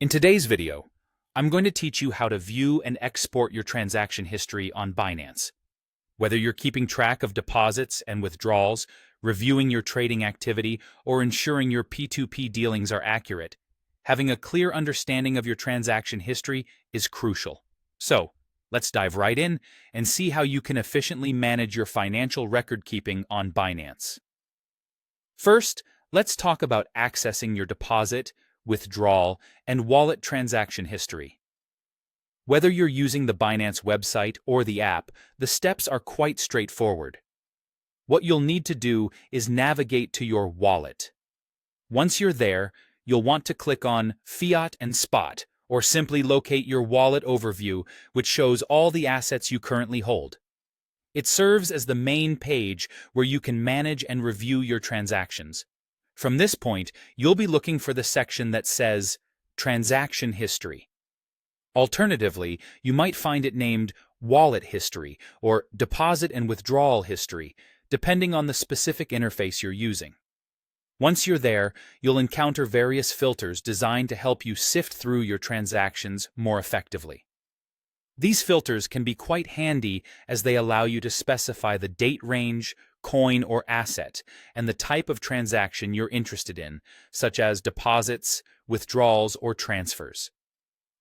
In today's video, I'm going to teach you how to view and export your transaction history on Binance. Whether you're keeping track of deposits and withdrawals, reviewing your trading activity, or ensuring your P2P dealings are accurate, having a clear understanding of your transaction history is crucial. So, let's dive right in and see how you can efficiently manage your financial record keeping on Binance. First, let's talk about accessing your deposit, withdrawal, and wallet transaction history. Whether you're using the Binance website or the app, the steps are quite straightforward. What you'll need to do is navigate to your wallet. Once you're there, you'll want to click on Fiat and Spot, or simply locate your wallet overview, which shows all the assets you currently hold. It serves as the main page where you can manage and review your transactions. From this point, you'll be looking for the section that says Transaction History. Alternatively, you might find it named Wallet History or Deposit and Withdrawal History, depending on the specific interface you're using. Once you're there, you'll encounter various filters designed to help you sift through your transactions more effectively. These filters can be quite handy as they allow you to specify the date range, coin or asset, and the type of transaction you're interested in, such as deposits, withdrawals, or transfers.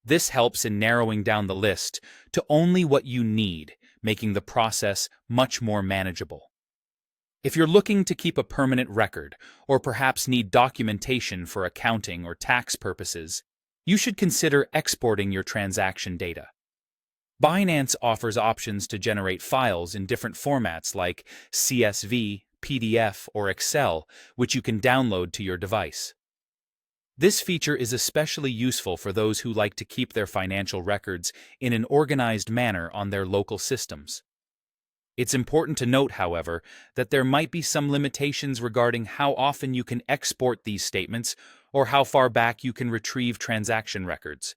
This helps in narrowing down the list to only what you need, making the process much more manageable. If you're looking to keep a permanent record, or perhaps need documentation for accounting or tax purposes, you should consider exporting your transaction data. Binance offers options to generate files in different formats like CSV, PDF, or Excel, which you can download to your device. This feature is especially useful for those who like to keep their financial records in an organized manner on their local systems. It's important to note, however, that there might be some limitations regarding how often you can export these statements or how far back you can retrieve transaction records.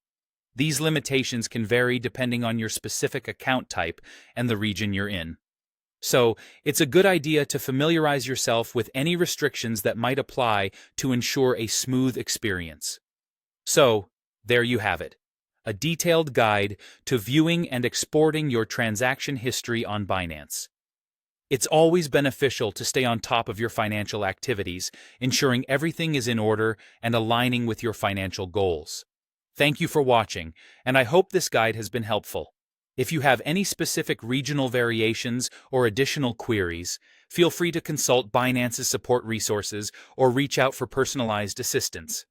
These limitations can vary depending on your specific account type and the region you're in. So, it's a good idea to familiarize yourself with any restrictions that might apply to ensure a smooth experience. So, there you have it, a detailed guide to viewing and exporting your transaction history on Binance. It's always beneficial to stay on top of your financial activities, ensuring everything is in order and aligning with your financial goals. Thank you for watching, and I hope this guide has been helpful. If you have any specific regional variations or additional queries, feel free to consult Binance's support resources or reach out for personalized assistance.